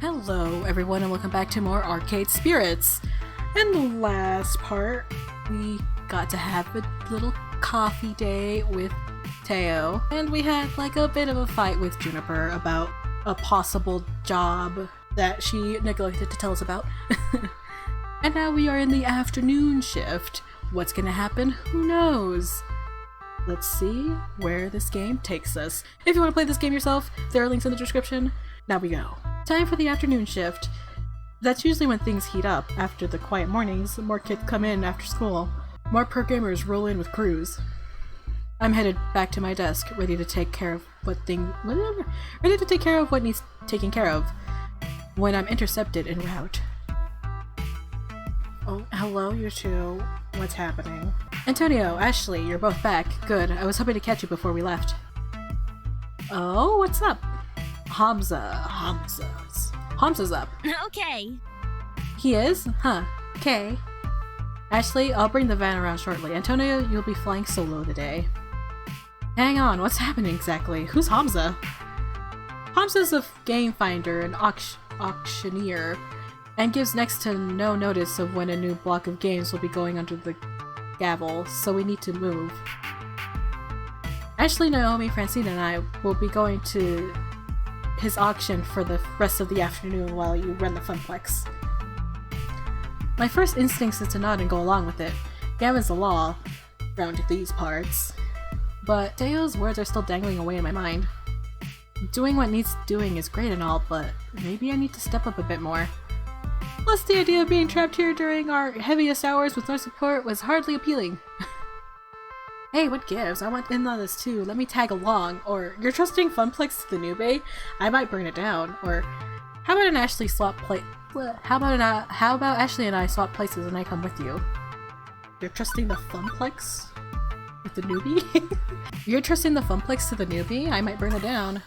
Hello everyone and welcome back to more Arcade Spirits. In the last part, we got to have a little coffee day with Teo, and we had like a bit of a fight with Juniper about a possible job that she neglected to tell us about. And now we are in the afternoon shift. What's gonna happen? Who knows? Let's see where this game takes us. If you want to play this game yourself, there are links in the description. Now we go. Time for the afternoon shift. That's usually when things heat up. After the quiet mornings, more kids come in after school. More programmers roll in with crews. I'm headed back to my desk, ready to take care of what needs taken care of, when I'm intercepted en route. Oh, hello, you two. What's happening? Antonio, Ashley, you're both back. Good. I was hoping to catch you before we left. Oh, what's up? Hamza's up. Okay. He is? Huh. Okay. Ashley, I'll bring the van around shortly. Antonio, you'll be flying solo today. Hang on, what's happening exactly? Who's Hamza? Hamza's a game finder and auctioneer, and gives next to no notice of when a new block of games will be going under the gavel, so we need to move. Ashley, Naomi, Francine, and I will be going to his auction for the rest of the afternoon while you run the Funplex. My first instinct is to nod and go along with it. Gavin's the law around these parts. But Teo's words are still dangling away in my mind. Doing what needs doing is great and all, but maybe I need to step up a bit more. Plus, the idea of being trapped here during our heaviest hours with no support was hardly appealing. Hey, what gives? I want in on this too. Let me tag along. Or, you're trusting Funplex to the newbie? I might burn it down. Or, how about Ashley and I swap places and I come with you? You're trusting the Funplex with the newbie? You're trusting the Funplex to the newbie? I might burn it down.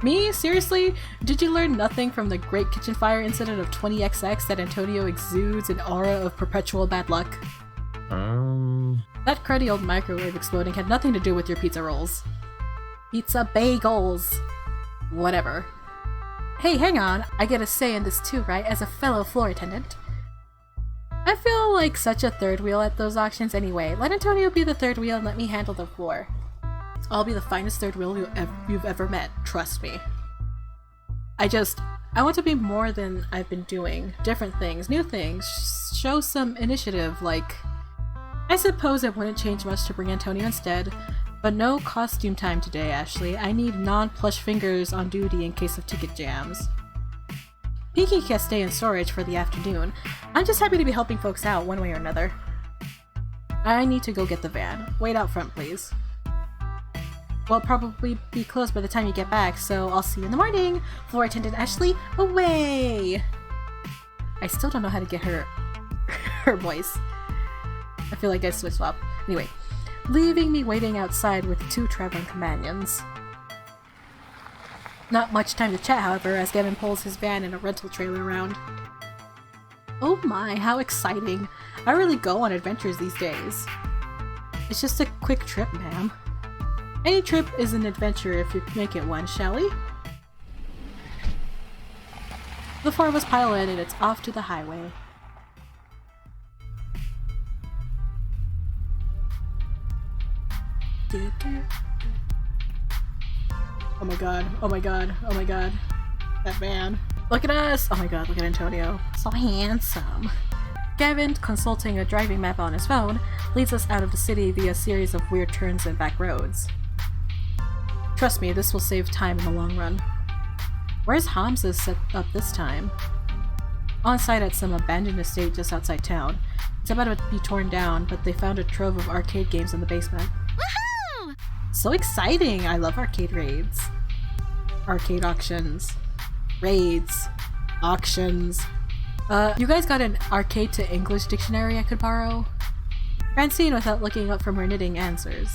Me? Seriously? Did you learn nothing from the Great Kitchen Fire incident of 20XX that Antonio exudes an aura of perpetual bad luck? That cruddy old microwave exploding had nothing to do with your pizza rolls. Pizza bagels! Whatever. Hey, hang on, I get a say in this too, right, as a fellow floor attendant? I feel like such a third wheel at those auctions anyway. Let Antonio be the third wheel and let me handle the floor. I'll be the finest third wheel you've ever met, trust me. I want to be more than I've been doing. Different things, new things, show some initiative, like... I suppose it wouldn't change much to bring Antonio instead, but no costume time today, Ashley. I need non-plush fingers on duty in case of ticket jams. Pinky can stay in storage for the afternoon. I'm just happy to be helping folks out one way or another. I need to go get the van. Wait out front, please. We'll probably be closed by the time you get back, so I'll see you in the morning! Floor attendant Ashley, away! I still don't know how to get her voice. I feel like I switched swap. Anyway, leaving me waiting outside with two traveling companions. Not much time to chat, however, as Gavin pulls his van and a rental trailer around. Oh my, how exciting! I really go on adventures these days. It's just a quick trip, ma'am. Any trip is an adventure if you make it one, shall we? The four of us pile in and it's off to the highway. Oh my god, oh my god, oh my god. That van. Look at us! Oh my god, look at Antonio. So handsome. Gavin, consulting a driving map on his phone, leads us out of the city via a series of weird turns and back roads. Trust me, this will save time in the long run. Where's Hamza set up this time? On site at some abandoned estate just outside town. It's about to be torn down, but they found a trove of arcade games in the basement. Woohoo! So exciting! I love arcade raids. Arcade auctions. Raids. Auctions. You guys got an arcade to English dictionary I could borrow? Francine, without looking up from her knitting, answers.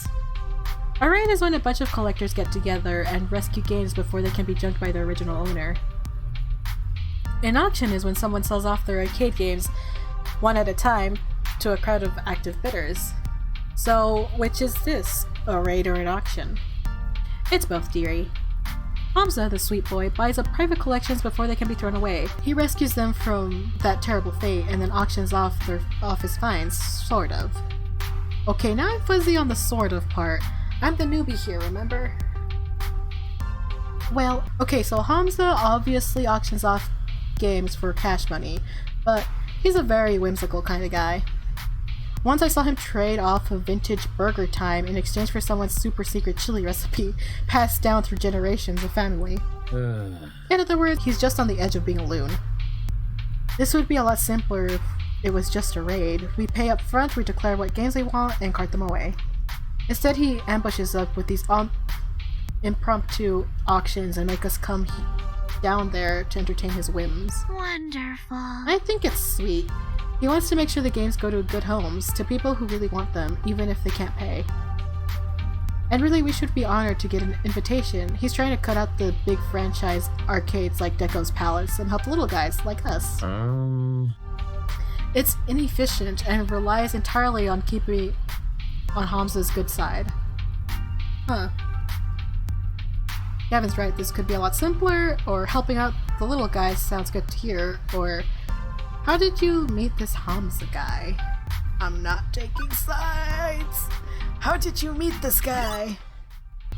A raid is when a bunch of collectors get together and rescue games before they can be junked by their original owner. An auction is when someone sells off their arcade games, one at a time, to a crowd of active bidders. So, which is this? A raid or an auction? It's both, dearie. Hamza, the sweet boy, buys up private collections before they can be thrown away. He rescues them from that terrible fate and then auctions off his finds, sort of. Okay, now I'm fuzzy on the sort of part. I'm the newbie here, remember? Well, okay, so Hamza obviously auctions off games for cash money, but he's a very whimsical kind of guy. Once I saw him trade off a vintage Burger Time in exchange for someone's super secret chili recipe passed down through generations of family. In other words, he's just on the edge of being a loon. This would be a lot simpler if it was just a raid. We pay up front, we declare what games we want, and cart them away. Instead, he ambushes us with these impromptu auctions and make us come down there to entertain his whims. Wonderful. I think it's sweet. He wants to make sure the games go to good homes, to people who really want them, even if they can't pay. And really, we should be honored to get an invitation. He's trying to cut out the big franchise arcades like Deco's Palace and help little guys like us. It's inefficient and relies entirely on keeping on Hamza's good side. Huh. Gavin's right, this could be a lot simpler, or helping out the little guys sounds good to hear, or how did you meet this Hamza guy? I'm not taking sides! How did you meet this guy?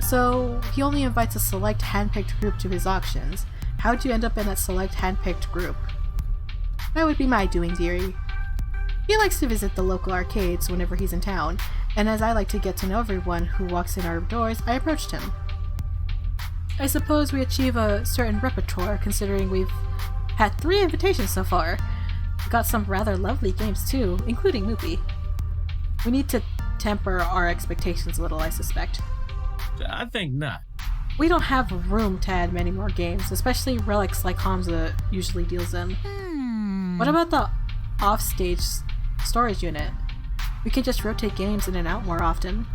So, he only invites a select handpicked group to his auctions. How'd you end up in that select handpicked group? That would be my doing, dearie. He likes to visit the local arcades whenever he's in town, and as I like to get to know everyone who walks in our doors, I approached him. I suppose we achieve a certain repertoire considering we've had 3 invitations so far. We got some rather lovely games too, including Moopy. We need to temper our expectations a little, I suspect. I think not. We don't have room to add many more games, especially relics like Hamza usually deals in. What about the offstage storage unit? We could just rotate games in and out more often.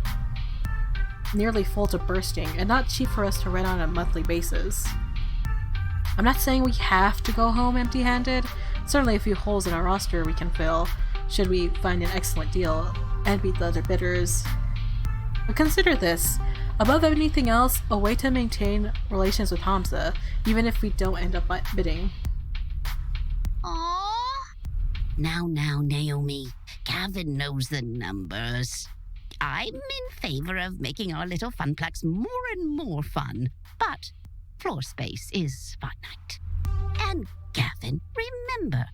Nearly full to bursting, and not cheap for us to rent on a monthly basis. I'm not saying we have to go home empty-handed. Certainly a few holes in our roster we can fill, should we find an excellent deal, and beat the other bidders. But consider this. Above anything else, a way to maintain relations with Hamza, even if we don't end up bidding. Aww. Now, Naomi. Gavin knows the numbers. I'm in favor of making our little funplex more and more fun, but floor space is finite. And Gavin, remember,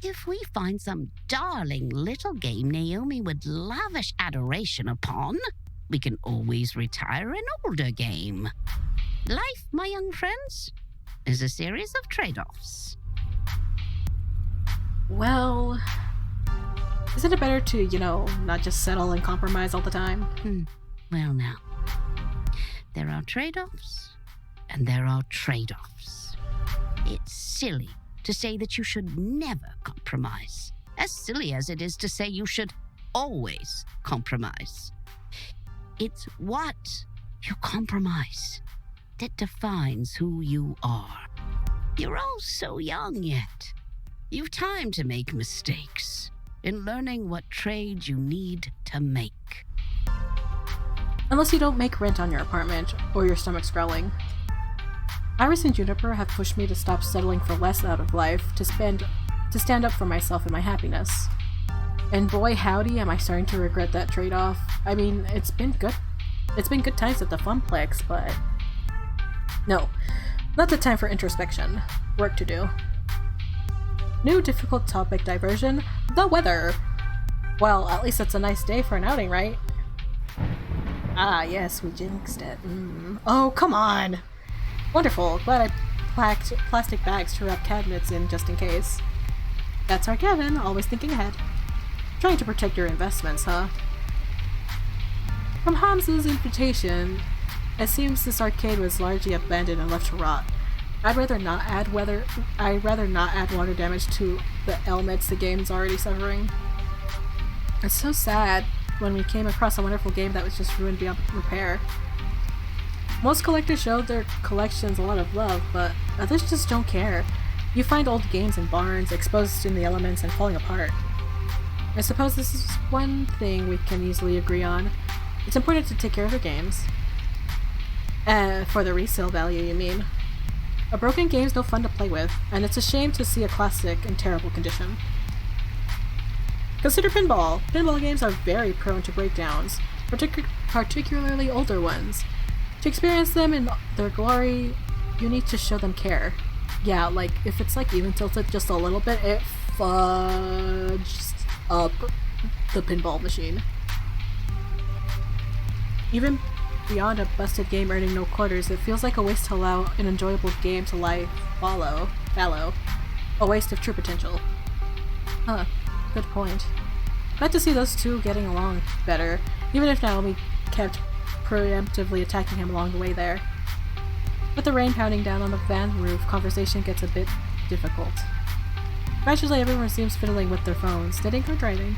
if we find some darling little game Naomi would lavish adoration upon, we can always retire an older game. Life, my young friends, is a series of trade-offs. Well, isn't it better to, not just settle and compromise all the time? Well now, there are trade-offs, and there are trade-offs. It's silly to say that you should never compromise, as silly as it is to say you should always compromise. It's what you compromise that defines who you are. You're all so young yet. You've time to make mistakes in learning what trade you need to make. Unless you don't make rent on your apartment, or your stomach's growling. Iris and Juniper have pushed me to stop settling for less out of life, to stand up for myself and my happiness. And boy howdy am I starting to regret that trade-off. I mean, it's been good times at the Funplex, but no, not the time for introspection. Work to do. New difficult topic diversion, the weather. Well, at least it's a nice day for an outing, right? Ah, yes, we jinxed it. Oh, come on! Wonderful, glad I packed plastic bags to wrap cabinets in just in case. That's our Gavin, always thinking ahead. Trying to protect your investments, huh? From Hamza's invitation, it seems this arcade was largely abandoned and left to rot. I'd rather not add water damage to the ailments the game's already suffering. It's so sad when we came across a wonderful game that was just ruined beyond repair. Most collectors showed their collections a lot of love, but others just don't care. You find old games in barns, exposed in the elements and falling apart. I suppose this is one thing we can easily agree on. It's important to take care of your games. For the resale value, you mean. A broken game's no fun to play with, and it's a shame to see a classic in terrible condition. Consider pinball. Pinball games are very prone to breakdowns, particularly older ones. To experience them in their glory, you need to show them care. Yeah, like, if it's like even tilted just a little bit, it fudges up the pinball machine. Even beyond a busted game earning no quarters, it feels like a waste to allow an enjoyable game to lie fallow. A waste of true potential. Huh, good point. Glad to see those two getting along better, even if Naomi kept preemptively attacking him along the way there. With the rain pounding down on the van roof, conversation gets a bit difficult. Gradually, everyone seems fiddling with their phones, knitting or driving,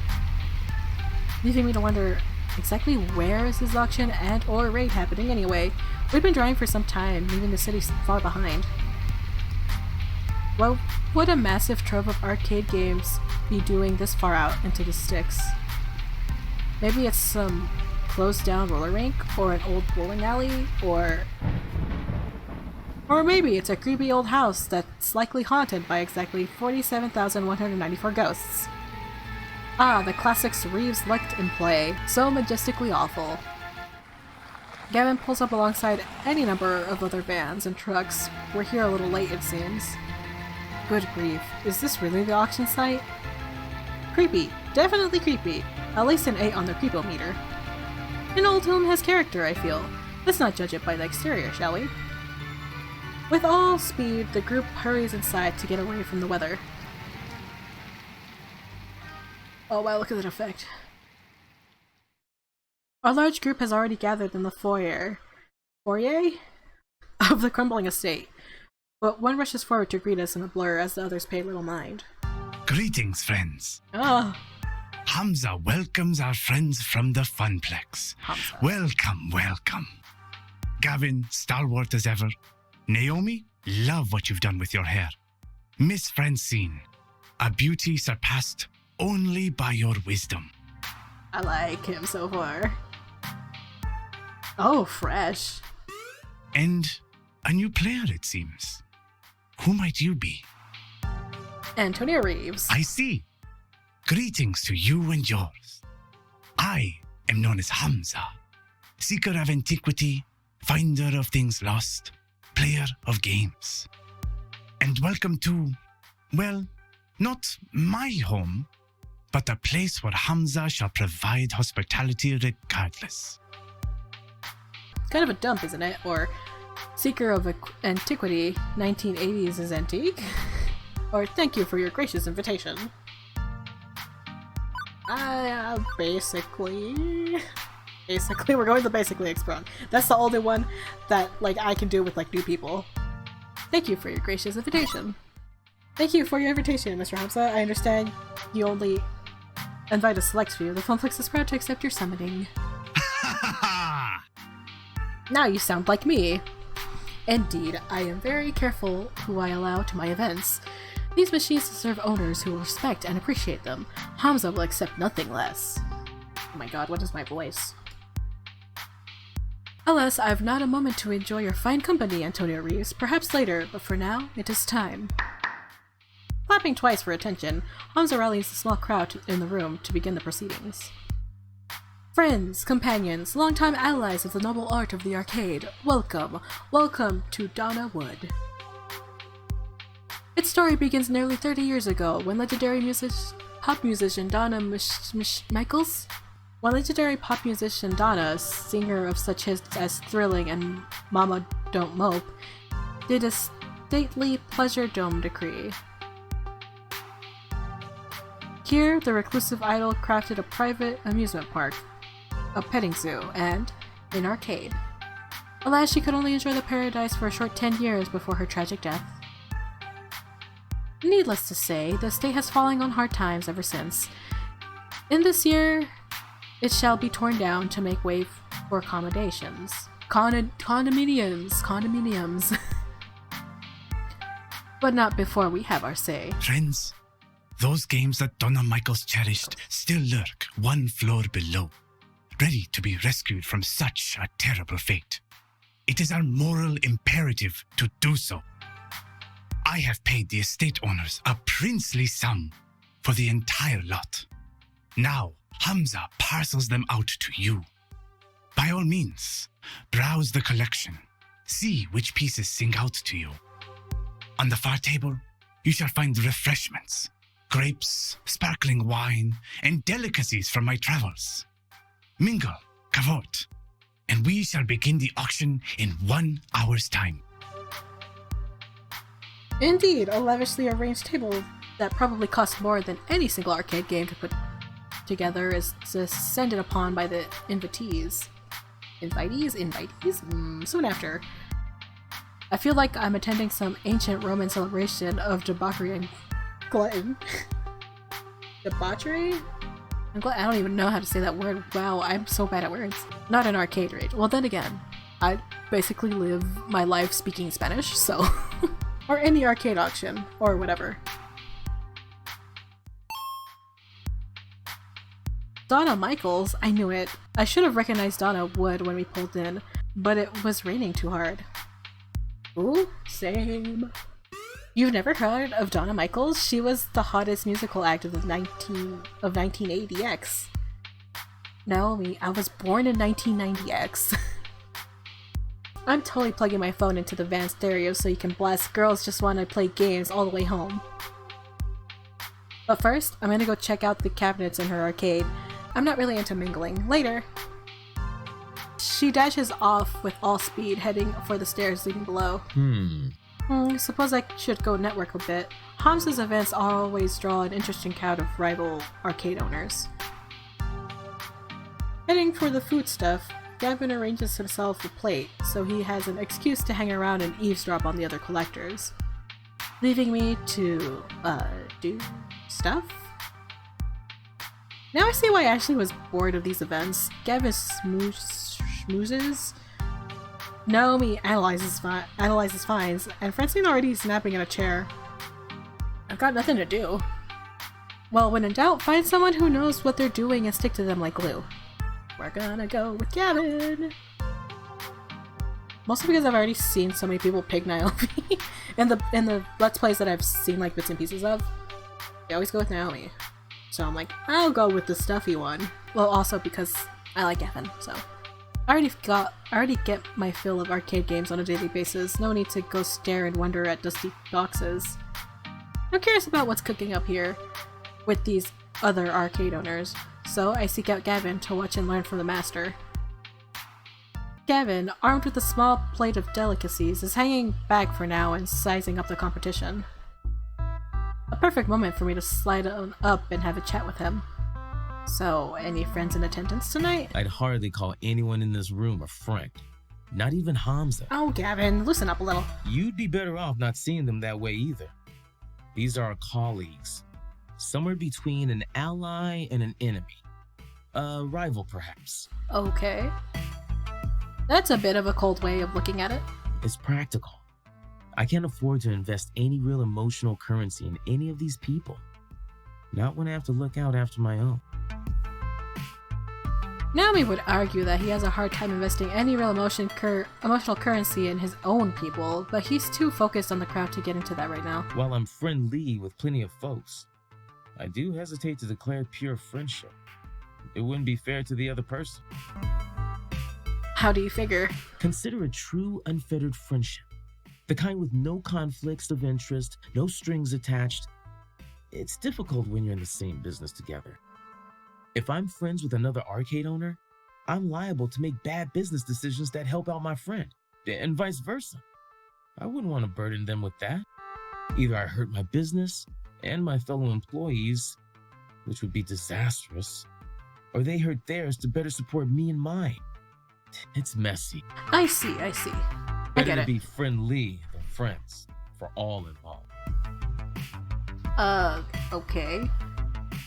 leaving me to wonder exactly where is this auction and or raid happening anyway. We've been driving for some time, leaving the city far behind. Well, would a massive trove of arcade games be doing this far out into the sticks? Maybe it's some closed down roller rink, or an old bowling alley, or maybe it's a creepy old house that's likely haunted by exactly 47,194 ghosts. Ah, the classics Reeves liked in play, so majestically awful. Gavin pulls up alongside any number of other vans and trucks. We're here a little late, it seems. Good grief, is this really the auction site? Creepy, definitely creepy. At least an 8 on the creepometer. An old home has character, I feel. Let's not judge it by the exterior, shall we? With all speed, the group hurries inside to get away from the weather. Oh wow, look at that effect. Our large group has already gathered in the foyer of the crumbling estate, but one rushes forward to greet us in a blur as the others pay little mind. Greetings, friends. Ah, Hamza welcomes our friends from the Funplex. Hamza. Welcome, welcome. Gavin, stalwart as ever. Naomi, love what you've done with your hair. Miss Francine, a beauty surpassed only by your wisdom. I like him so far. Oh, fresh. And a new player, it seems. Who might you be? Antonia Reeves. I see. Greetings to you and yours. I am known as Hamza, seeker of antiquity, finder of things lost, player of games. And welcome to, well, not my home, but a place where Hamza shall provide hospitality regardless. Kind of a dump, isn't it? Or seeker of antiquity, 1980s is antique. Or thank you for your gracious invitation. Basically, we're going to basically Exprong. That's the only one that, like, I can do with, like, new people. Thank you for your gracious invitation. Thank you for your invitation, Mr. Hamza. I understand you only invite a select few. The Funplex is proud to accept your summoning. Now you sound like me. Indeed, I am very careful who I allow to my events. These machines deserve owners who will respect and appreciate them. Hamza will accept nothing less. Oh my god, what is my voice? Alas, I have not a moment to enjoy your fine company, Antonia Reeves. Perhaps later, but for now, it is time. Clapping twice for attention, Hamza rallies the small crowd in the room to begin the proceedings. Friends, companions, longtime allies of the noble art of the arcade, welcome, welcome to Donna Wood. Its story begins nearly 30 years ago when legendary pop musician Donna Michaels? When legendary pop musician Donna, singer of such hits as Thrilling and Mama Don't Mope, did a stately Pleasure Dome decree. Here, the reclusive idol crafted a private amusement park, a petting zoo, and an arcade. Alas, she could only enjoy the paradise for a short 10 years before her tragic death. Needless to say, the estate has fallen on hard times ever since. In this year, it shall be torn down to make way for accommodations. Condominiums. But not before we have our say. Friends, those games that Donna Michaels cherished still lurk one floor below, ready to be rescued from such a terrible fate. It is our moral imperative to do so. I have paid the estate owners a princely sum for the entire lot. Now, Hamza parcels them out to you. By all means, browse the collection. See which pieces sing out to you. On the far table, you shall find refreshments, grapes, sparkling wine, and delicacies from my travels. Mingle, cavort, and we shall begin the auction in 1 hour's time. Indeed, a lavishly arranged table that probably costs more than any single arcade game to put together is descended upon by the invitees. Invitees? Soon after. I feel like I'm attending some ancient Roman celebration of debauchery and glutton. Debauchery? I don't even know how to say that word. Wow, I'm so bad at words. Not an arcade rage. Well, then again, I basically live my life speaking Spanish, so... or any arcade auction, or whatever. Donna Michaels, I knew it. I should have recognized Donna Wood when we pulled in, but it was raining too hard. Ooh, same. You've never heard of Donna Michaels? She was the hottest musical act of 1980X. Naomi, I was born in 1990X. I'm totally plugging my phone into the van stereo so you can blast Girls Just Wanna Play Games all the way home. But first, I'm gonna go check out the cabinets in her arcade. I'm not really into mingling. Later. She dashes off with all speed, heading for the stairs leading below. Suppose I should go network a bit. Hamza's events always draw an interesting crowd of rival arcade owners. Heading for the food stuff, Gavin arranges himself a plate, so he has an excuse to hang around and eavesdrop on the other collectors. Leaving me to, do stuff? Now I see why Ashley was bored of these events. Gavin schmoozes. Naomi analyzes finds, and Francine already snapping in a chair. I've got nothing to do. Well, when in doubt, find someone who knows what they're doing and stick to them like glue. We're gonna go with Gavin! Mostly because I've already seen so many people pick Naomi in the Let's Plays that I've seen like bits and pieces of. They always go with Naomi. So I'm like, I'll go with the stuffy one. Well, also because I like Gavin, so. I already get my fill of arcade games on a daily basis. No need to go stare and wonder at dusty boxes. I'm curious about what's cooking up here with these other arcade owners, so I seek out Gavin to watch and learn from the master. Gavin, armed with a small plate of delicacies, is hanging back for now and sizing up the competition. A perfect moment for me to slide on up and have a chat with him. So, any friends in attendance tonight? I'd hardly call anyone in this room a friend. Not even Hamza. Oh, Gavin, loosen up a little. You'd be better off not seeing them that way either. These are our colleagues. Somewhere between an ally and an enemy. A rival, perhaps. Okay. That's a bit of a cold way of looking at it. It's practical. I can't afford to invest any real emotional currency in any of these people. Not when I have to look out after my own. Naomi would argue that he has a hard time investing any real emotional currency in his own people, but he's too focused on the crowd to get into that right now. While I'm friendly with plenty of folks, I do hesitate to declare pure friendship. It wouldn't be fair to the other person. How do you figure? Consider a true unfettered friendship. The kind with no conflicts of interest, no strings attached. It's difficult when you're in the same business together. If I'm friends with another arcade owner, I'm liable to make bad business decisions that help out my friend, and vice versa. I wouldn't want to burden them with that. Either I hurt my business and my fellow employees, which would be disastrous, or they hurt theirs to better support me and mine. It's messy. I see. I Better get to it. be friendly than friends, for all involved. Okay.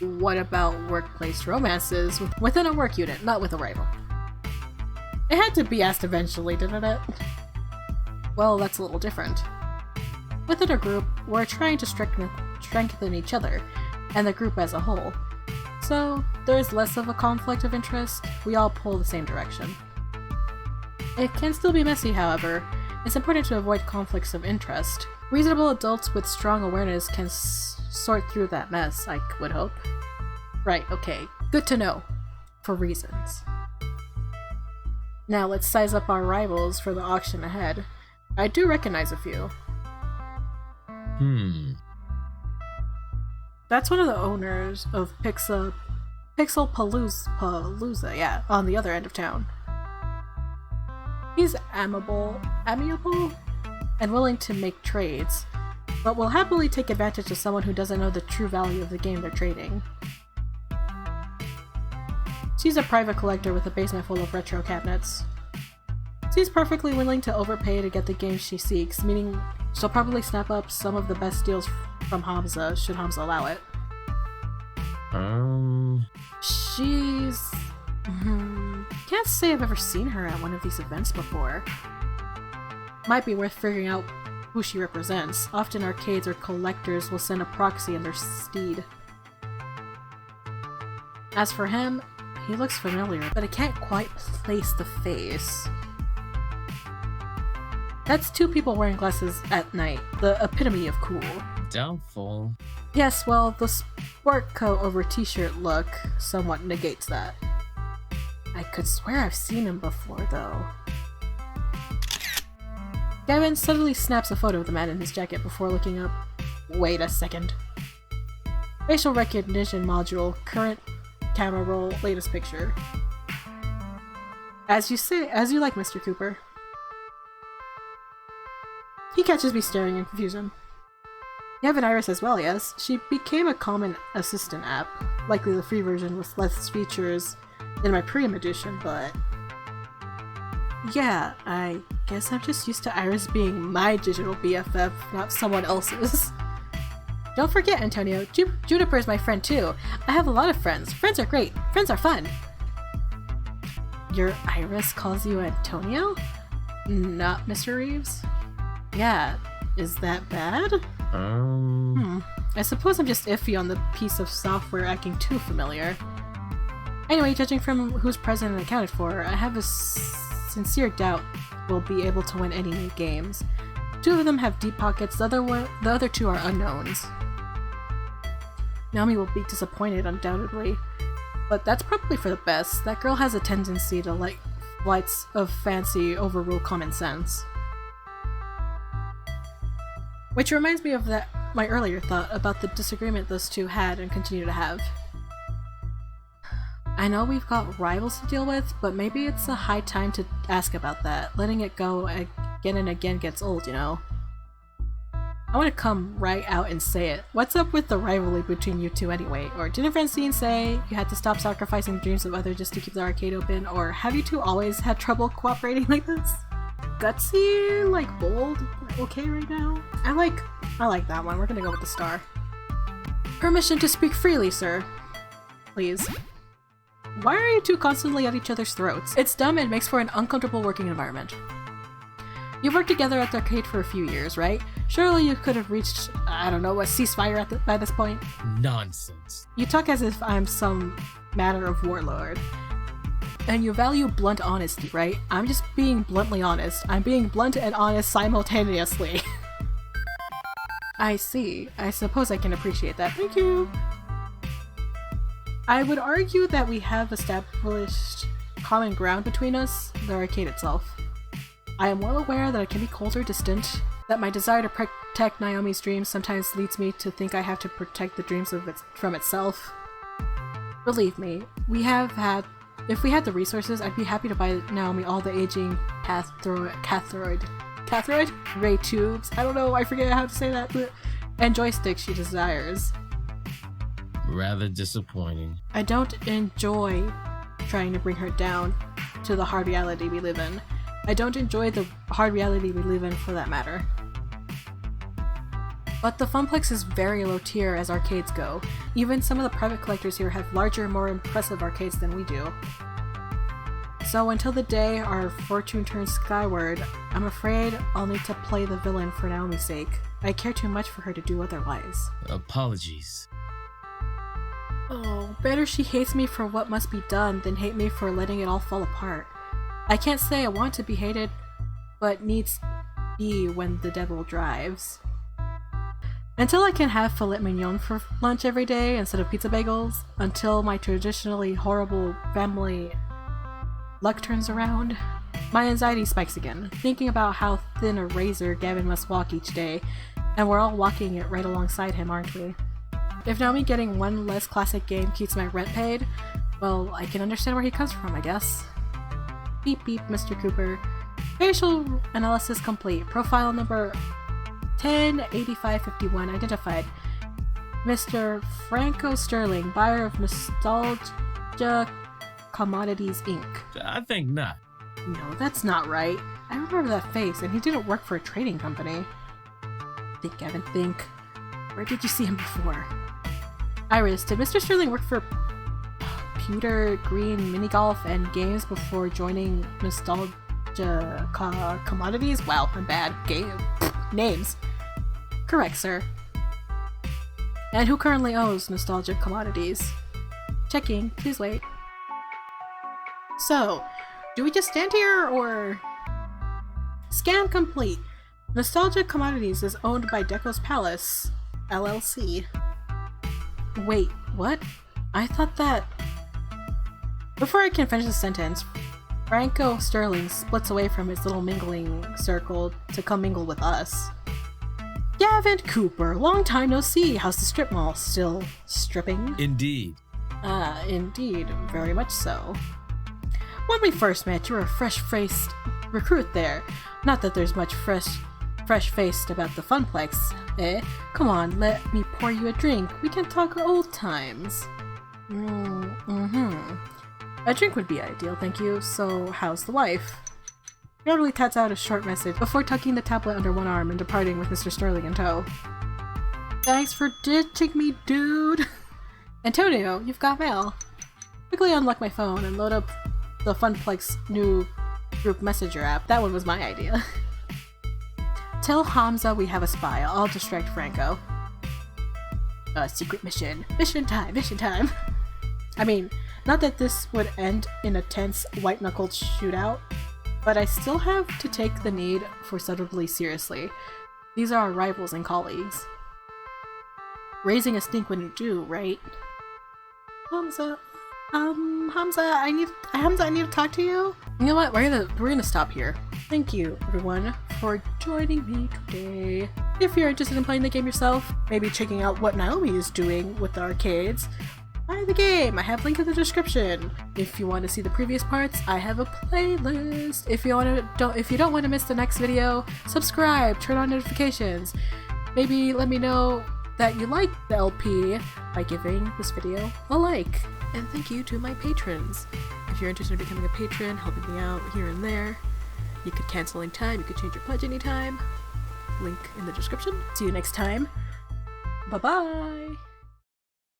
What about workplace romances within a work unit, not with a rival? It had to be asked eventually, didn't it? Well, that's a little different. Within a group, we're trying to strengthen each other, and the group as a whole. So, there's less of a conflict of interest. We all pull the same direction. It can still be messy, however. It's important to avoid conflicts of interest. Reasonable adults with strong awareness can sort through that mess, I would hope. Right, okay. Good to know. For reasons. Now let's size up our rivals for the auction ahead. I do recognize a few. That's one of the owners of Pixel Palooza, yeah, on the other end of town. He's amiable, and willing to make trades, but will happily take advantage of someone who doesn't know the true value of the game they're trading. She's a private collector with a basement full of retro cabinets. She's perfectly willing to overpay to get the game she seeks, meaning she'll probably snap up some of the best deals from Hamza, should Hamza allow it. She's... can't say I've ever seen her at one of these events before. Might be worth figuring out who she represents. Often arcades or collectors will send a proxy in their steed. As for him, he looks familiar, but I can't quite place the face. That's two people wearing glasses at night, the epitome of cool. Doubtful. Yes, well, the sport coat over t-shirt look somewhat negates that. I could swear I've seen him before, though. Gavin suddenly snaps a photo of the man in his jacket before looking up. Wait a second. Facial recognition module, current camera roll, latest picture. As you like, Mr. Cooper. He catches me staring in confusion. You have an Iris as well, yes? She became a common assistant app, likely the free version with less features than my premium edition, but... yeah, I guess I'm just used to Iris being my digital BFF, not someone else's. Don't forget, Antonio, Juniper is my friend too. I have a lot of friends. Friends are great. Friends are fun. Your Iris calls you Antonio? Not Mr. Reeves? Yeah, is that bad? I suppose I'm just iffy on the piece of software acting too familiar. Anyway, judging from who's present and accounted for, I have a sincere doubt we'll be able to win any new games. Two of them have deep pockets, the other two are unknowns. Naomi will be disappointed, undoubtedly, but that's probably for the best. That girl has a tendency to let flights of fancy overrule common sense. Which reminds me of my earlier thought about the disagreement those two had and continue to have. I know we've got rivals to deal with, but maybe it's a high time to ask about that. Letting it go again and again gets old, you know? I want to come right out and say it. What's up with the rivalry between you two anyway? Or didn't Francine say you had to stop sacrificing the dreams of others just to keep the arcade open? Or have you two always had trouble cooperating like this? Gutsy, like bold, okay right now? I like that one. We're gonna go with the star. Permission to speak freely, sir. Please. Why are you two constantly at each other's throats? It's dumb and makes for an uncomfortable working environment. You've worked together at the arcade for a few years, right? Surely you could have reached, I don't know, a ceasefire by this point? Nonsense. You talk as if I'm some matter of warlord. And you value blunt honesty, right? I'm just being bluntly honest. I'm being blunt and honest simultaneously. I see. I suppose I can appreciate that. Thank you! I would argue that we have established common ground between us, the arcade itself. I am well aware that I can be cold or distant, that my desire to protect Naomi's dreams sometimes leads me to think I have to protect the dreams from itself. Believe me, if we had the resources, I'd be happy to buy Naomi all the aging cathode ray tubes, I don't know, I forget how to say that, and joysticks she desires. Rather disappointing. I don't enjoy trying to bring her down to the hard reality we live in. I don't enjoy the hard reality we live in for that matter. But the Funplex is very low tier as arcades go. Even some of the private collectors here have larger, more impressive arcades than we do. So until the day our fortune turns skyward, I'm afraid I'll need to play the villain for Naomi's sake. I care too much for her to do otherwise. Apologies. Oh, better she hates me for what must be done than hate me for letting it all fall apart. I can't say I want to be hated, but needs be when the devil drives. Until I can have filet mignon for lunch every day instead of pizza bagels, until my traditionally horrible family luck turns around, my anxiety spikes again, thinking about how thin a razor Gavin must walk each day, and we're all walking it right alongside him, aren't we? If now me getting one less classic game keeps my rent paid, well, I can understand where he comes from, I guess. Beep beep, Mr. Cooper. Facial analysis complete. Profile number 108551 identified. Mr. Franco Sterling, buyer of Nostalgia Commodities Inc. I think not. No, that's not right. I remember that face, and he didn't work for a trading company. Think, Gavin, think. Where did you see him before? Iris, did Mr. Sterling work for Pewter Green Mini Golf and Games before joining Nostalgia Commodities? Wow, I'm bad. Names. Correct, sir. And who currently owns Nostalgia Commodities? Checking. Please wait. So, do we just stand here, or... Scan complete. Nostalgia Commodities is owned by Deco's Palace, LLC. Wait, what? I thought that... Before I can finish the sentence, Franco Sterling splits away from his little mingling circle to come mingle with us. Gavin Cooper, long time no see. How's the strip mall? Still stripping? Indeed. Indeed, very much so. When we first met, you were a fresh-faced recruit there. Not that there's much fresh-faced about the Funplex, eh? Come on, let me pour you a drink. We can talk old times. A drink would be ideal, thank you. So, how's the wife? Natalie tats out a short message before tucking the tablet under one arm and departing with Mr. Sterling in tow. Thanks for ditching me, dude! Antonio, you've got mail. Quickly unlock my phone and load up the Funplex new group messenger app. That one was my idea. Tell Hamza we have a spy. I'll distract Franco. Secret mission. Mission time, mission time. I mean, not that this would end in a tense, white-knuckled shootout, but I still have to take the need for subtlety seriously. These are our rivals and colleagues. Raising a stink wouldn't do, right? Hamza, I need to talk to you. You know what? We're gonna stop here. Thank you, everyone, for joining me today. If you're interested in playing the game yourself, maybe checking out what Naomi is doing with the arcades, buy the game. I have a link in the description. If you want to see the previous parts, I have a playlist. If you don't want to miss the next video, subscribe, turn on notifications. Maybe let me know that you like the LP by giving this video a like. And thank you to my patrons. If you're interested in becoming a patron, helping me out here and there, you could cancel anytime, you could change your pledge anytime. Link in the description. See you next time. Bye-bye!